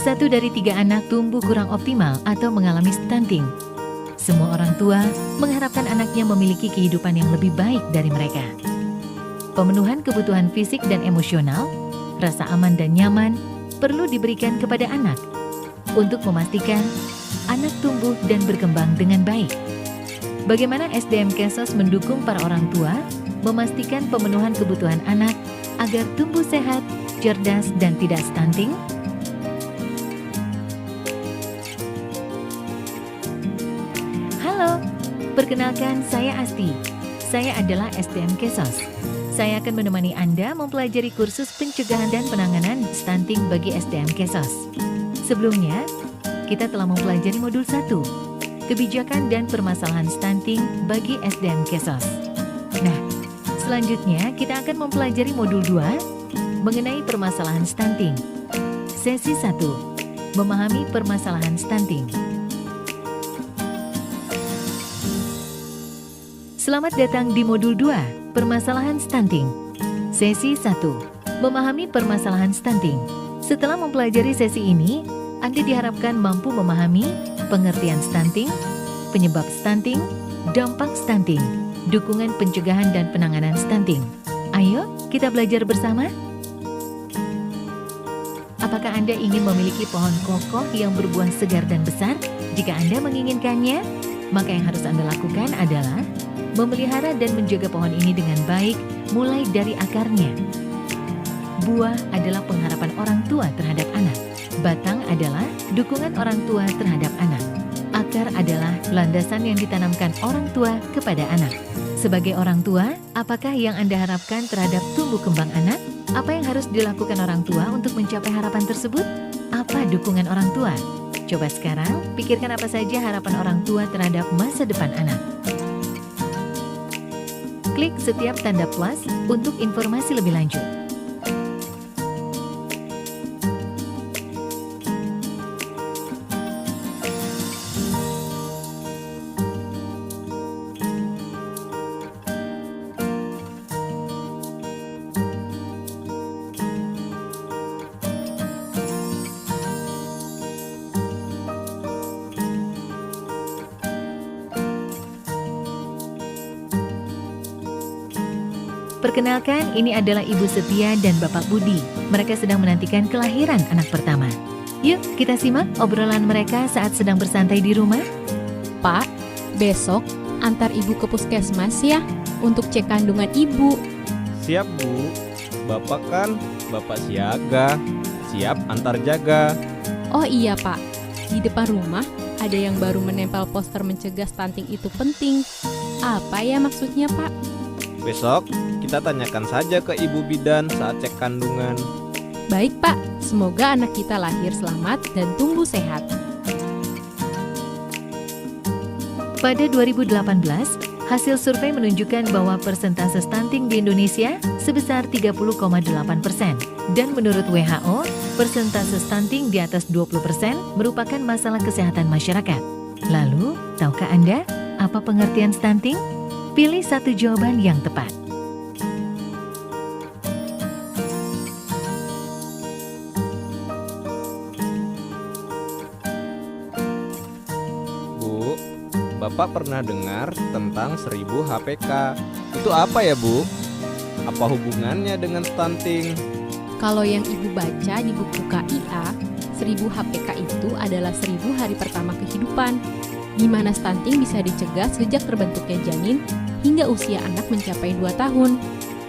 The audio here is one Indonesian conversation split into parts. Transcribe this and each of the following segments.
1 dari 3 anak tumbuh kurang optimal atau mengalami stunting. Semua orang tua mengharapkan anaknya memiliki kehidupan yang lebih baik dari mereka. Pemenuhan kebutuhan fisik dan emosional, rasa aman dan nyaman perlu diberikan kepada anak untuk memastikan anak tumbuh dan berkembang dengan baik. Bagaimana SDM Kesos mendukung para orang tua memastikan pemenuhan kebutuhan anak agar tumbuh sehat, cerdas, dan tidak stunting? Halo, perkenalkan saya Asti. Saya adalah SDM Kesos. Saya akan menemani Anda mempelajari kursus pencegahan dan penanganan stunting bagi SDM Kesos. Sebelumnya, kita telah mempelajari modul 1, kebijakan dan permasalahan stunting bagi SDM Kesos. Nah, selanjutnya kita akan mempelajari modul 2, mengenai permasalahan stunting. Sesi 1, memahami permasalahan stunting. Selamat datang di modul 2, permasalahan stunting. Sesi 1, memahami permasalahan stunting. Setelah mempelajari sesi ini, Anda diharapkan mampu memahami pengertian stunting, penyebab stunting, dampak stunting, dukungan pencegahan dan penanganan stunting. Ayo, kita belajar bersama. Apakah Anda ingin memiliki pohon kokoh yang berbuah segar dan besar? Jika Anda menginginkannya, maka yang harus Anda lakukan adalah memelihara dan menjaga pohon ini dengan baik, mulai dari akarnya. Buah adalah pengharapan orang tua terhadap anak. Batang adalah dukungan orang tua terhadap anak. Akar adalah landasan yang ditanamkan orang tua kepada anak. Sebagai orang tua, apakah yang Anda harapkan terhadap tumbuh kembang anak? Apa yang harus dilakukan orang tua untuk mencapai harapan tersebut? Apa dukungan orang tua? Coba sekarang, pikirkan apa saja harapan orang tua terhadap masa depan anak. Klik setiap tanda plus untuk informasi lebih lanjut. Perkenalkan, ini adalah Ibu Setia dan Bapak Budi. Mereka sedang menantikan kelahiran anak pertama. Yuk, kita simak obrolan mereka saat sedang bersantai di rumah. Pak, besok antar ibu ke puskesmas ya untuk cek kandungan ibu. Siap, Bu. Bapak kan bapak siaga. Siap antar jaga. Oh iya Pak, di depan rumah ada yang baru menempel poster mencegah stunting itu penting. Apa ya maksudnya Pak? Besok kita tanyakan saja ke Ibu Bidan saat cek kandungan. Baik Pak, semoga anak kita lahir selamat dan tumbuh sehat. Pada 2018, hasil survei menunjukkan bahwa persentase stunting di Indonesia sebesar 30,8%. Dan menurut WHO, persentase stunting di atas 20% merupakan masalah kesehatan masyarakat. Lalu, tahukah Anda apa pengertian stunting? Pilih satu jawaban yang tepat. Bu, Bapak pernah dengar tentang 1000 HPK. Itu apa ya, Bu? Apa hubungannya dengan stunting? Kalau yang ibu baca di buku KIA, 1000 HPK itu adalah 1000 hari pertama kehidupan, di mana stunting bisa dicegah sejak terbentuknya janin hingga usia anak mencapai 2 tahun.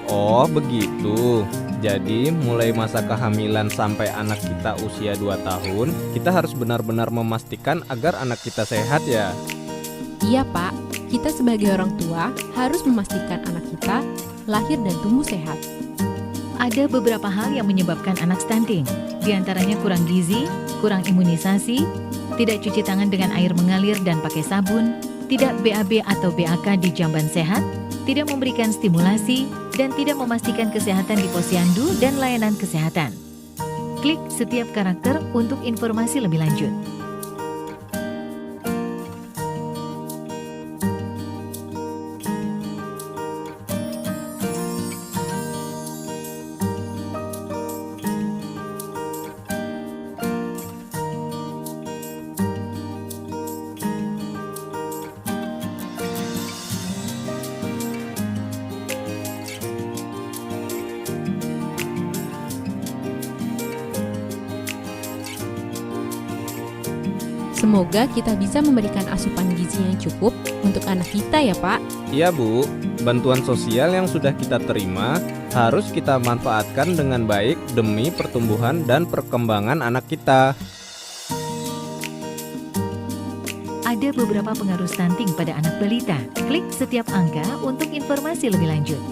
Oh, begitu. Jadi, mulai masa kehamilan sampai anak kita usia 2 tahun, kita harus benar-benar memastikan agar anak kita sehat ya. Iya Pak, kita sebagai orang tua harus memastikan anak kita lahir dan tumbuh sehat. Ada beberapa hal yang menyebabkan anak stunting, di antaranya kurang gizi, kurang imunisasi, tidak cuci tangan dengan air mengalir dan pakai sabun, tidak BAB atau BAK di jamban sehat, tidak memberikan stimulasi, dan tidak memastikan kesehatan di posyandu dan layanan kesehatan. Klik setiap karakter untuk informasi lebih lanjut. Semoga kita bisa memberikan asupan gizi yang cukup untuk anak kita ya Pak. Iya Bu, bantuan sosial yang sudah kita terima harus kita manfaatkan dengan baik demi pertumbuhan dan perkembangan anak kita. Ada beberapa pengaruh stunting pada anak balita. Klik setiap angka untuk informasi lebih lanjut.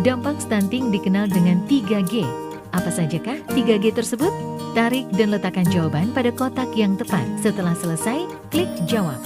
Dampak stunting dikenal dengan 3G. Apa sajakah 3G tersebut? Tarik dan letakkan jawaban pada kotak yang tepat. Setelah selesai, klik jawab.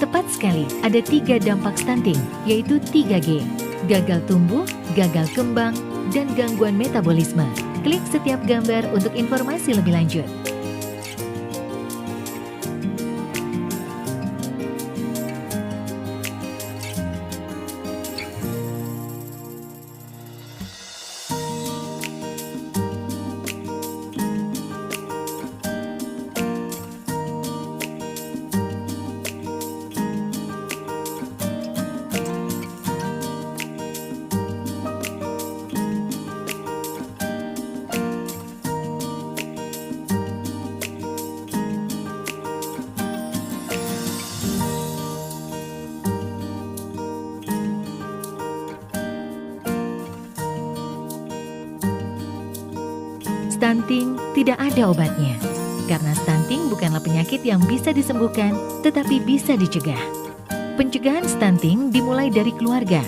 Tepat sekali, ada 3 dampak stunting, yaitu 3G. Gagal tumbuh, gagal kembang, dan gangguan metabolisme. Klik setiap gambar untuk informasi lebih lanjut. Stunting tidak ada obatnya, karena stunting bukanlah penyakit yang bisa disembuhkan, tetapi bisa dicegah. Pencegahan stunting dimulai dari keluarga.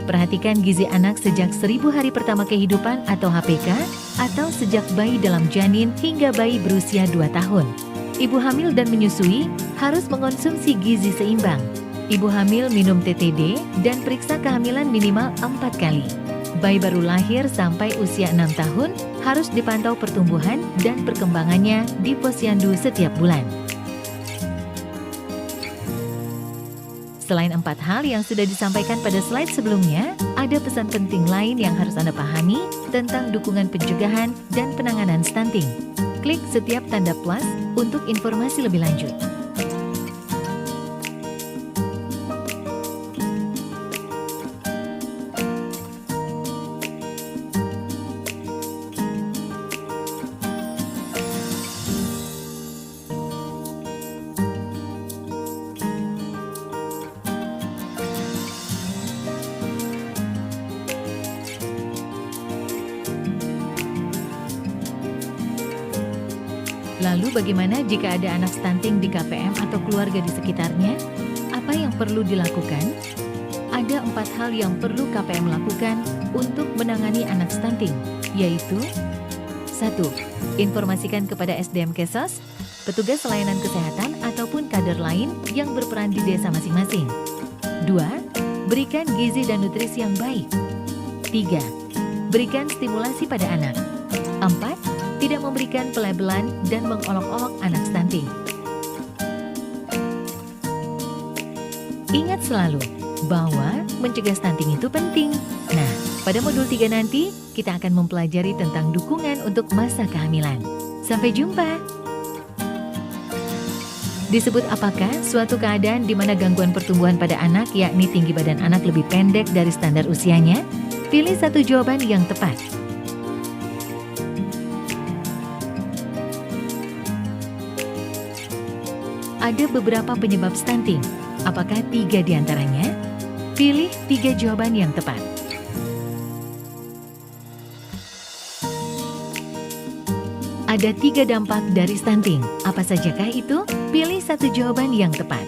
Perhatikan gizi anak sejak 1000 hari pertama kehidupan atau HPK, atau sejak bayi dalam janin hingga bayi berusia 2 tahun. Ibu hamil dan menyusui harus mengonsumsi gizi seimbang. Ibu hamil minum TTD dan periksa kehamilan minimal 4 kali. Bayi baru lahir sampai usia 6 tahun harus dipantau pertumbuhan dan perkembangannya di posyandu setiap bulan. Selain 4 hal yang sudah disampaikan pada slide sebelumnya, ada pesan penting lain yang harus Anda pahami tentang dukungan pencegahan dan penanganan stunting. Klik setiap tanda plus untuk informasi lebih lanjut. Lalu bagaimana jika ada anak stunting di KPM atau keluarga di sekitarnya? Apa yang perlu dilakukan? Ada 4 hal yang perlu KPM lakukan untuk menangani anak stunting, yaitu 1. Informasikan kepada SDM Kesos, petugas layanan kesehatan ataupun kader lain yang berperan di desa masing-masing. 2. Berikan gizi dan nutrisi yang baik. 3. Berikan stimulasi pada anak. 4. Tidak memberikan pelabelan dan mengolok-olok anak stunting. Ingat selalu bahwa mencegah stunting itu penting. Nah, pada modul 3 nanti kita akan mempelajari tentang dukungan untuk masa kehamilan. Sampai jumpa! Disebut apakah suatu keadaan di mana gangguan pertumbuhan pada anak, yakni tinggi badan anak lebih pendek dari standar usianya? Pilih satu jawaban yang tepat. Ada beberapa penyebab stunting. Apakah 3 di antaranya? Pilih 3 jawaban yang tepat. Ada 3 dampak dari stunting. Apa sajakah itu? Pilih satu jawaban yang tepat.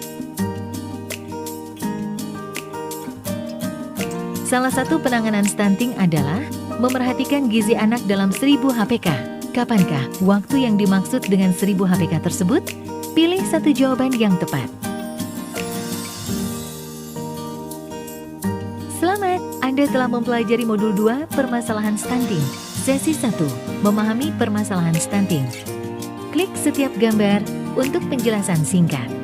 Salah satu penanganan stunting adalah memerhatikan gizi anak dalam 1000 HPK. Kapankah waktu yang dimaksud dengan 1000 HPK tersebut? Pilih satu jawaban yang tepat. Selamat, Anda telah mempelajari modul 2 permasalahan stunting. Sesi 1, memahami permasalahan stunting. Klik setiap gambar untuk penjelasan singkat.